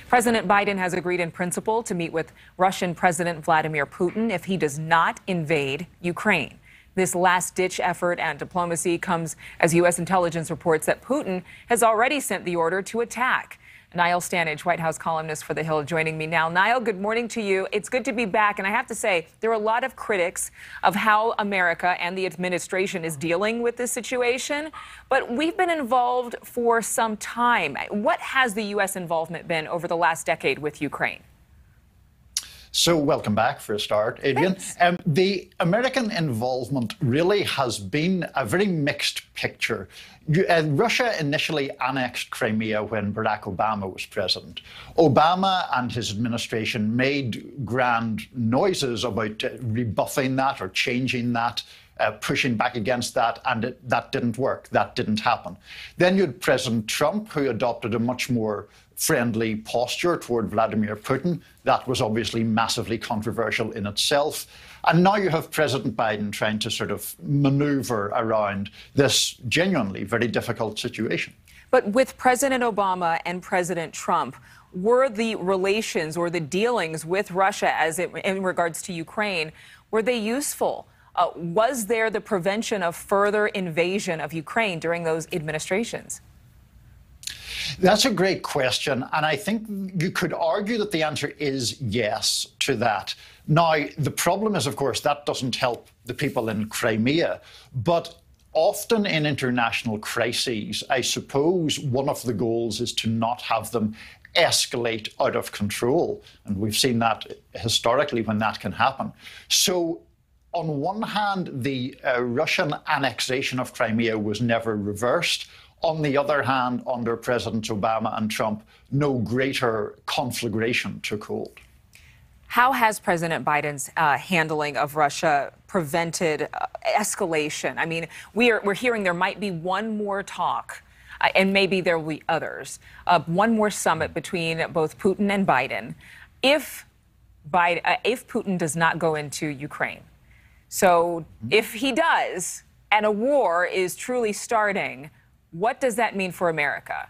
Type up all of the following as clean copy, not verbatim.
President Biden has agreed in principle to meet with Russian President Vladimir Putin if he does not invade Ukraine. This last-ditch effort and diplomacy comes as U.S. intelligence reports that Putin has already sent the order to attack. Niall Stanage, White House columnist for The Hill, joining me now. Niall, good morning to you. It's good to be back. And I have to say, there are a lot of critics of how America and the administration is dealing with this situation. But we've been involved for some time. What has the U.S. involvement been over the last decade with Ukraine? So welcome back for a start, Adrienne. The American involvement really has been a very mixed picture. Russia initially annexed Crimea when Barack Obama was president. Obama and his administration made grand noises about rebuffing that or changing that, pushing back against that, and that didn't work. That didn't happen. Then you had President Trump, who adopted a much more friendly posture toward Vladimir Putin. That was obviously massively controversial in itself. And now you have President Biden trying to sort of maneuver around this genuinely very difficult situation. But with President Obama and President Trump, were the relations or the dealings with Russia in regards to Ukraine, were they useful? Was there the prevention of further invasion of Ukraine during those administrations? That's a great question, and I think you could argue that the answer is yes to that. Now, the problem is, of course, that doesn't help the people in Crimea, but often in international crises, I suppose one of the goals is to not have them escalate out of control, and we've seen that historically when that can happen. So on one hand, the Russian annexation of Crimea was never reversed. On the other hand, under Presidents Obama and Trump, no greater conflagration took hold. How has President Biden's handling of Russia prevented escalation? I mean, we're hearing there might be one more talk, and maybe there will be others, one more summit between both Putin and Biden, if Putin does not go into Ukraine. So if he does, and a war is truly starting, what does that mean for America?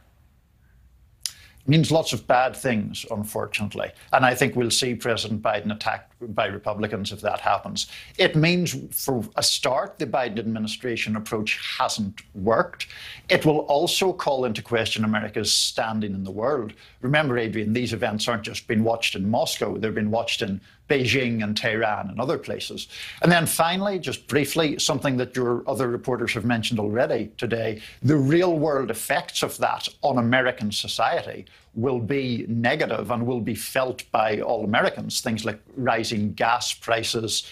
It means lots of bad things, unfortunately. And I think we'll see President Biden attacked by Republicans if that happens. It means, for a start, the Biden administration approach hasn't worked. It will also call into question America's standing in the world. Remember, Adrienne, these events aren't just being watched in Moscow. They're being watched in Beijing and Tehran and other places. And then finally, just briefly, something that your other reporters have mentioned already today, the real world effects of that on American society will be negative and will be felt by all Americans. Things like rising gas prices,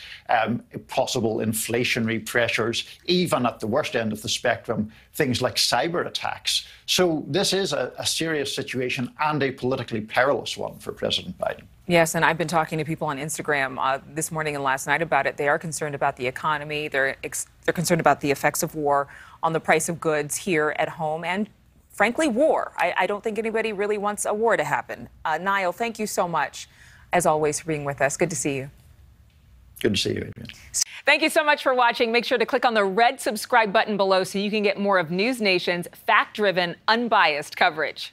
possible inflationary pressures, even at the worst end of the spectrum, things like cyber attacks. So this is a serious situation and a politically perilous one for President Biden. Yes, and I've been talking to people on Instagram this morning and last night about it. They are concerned about the economy. They're concerned about the effects of war on the price of goods here at home and, frankly, war. I don't think anybody really wants a war to happen. Niall, thank you so much, as always, for being with us. Good to see you. Good to see you, Adrienne. Thank you so much for watching. Make sure to click on the red subscribe button below so you can get more of NewsNation's fact-driven, unbiased coverage.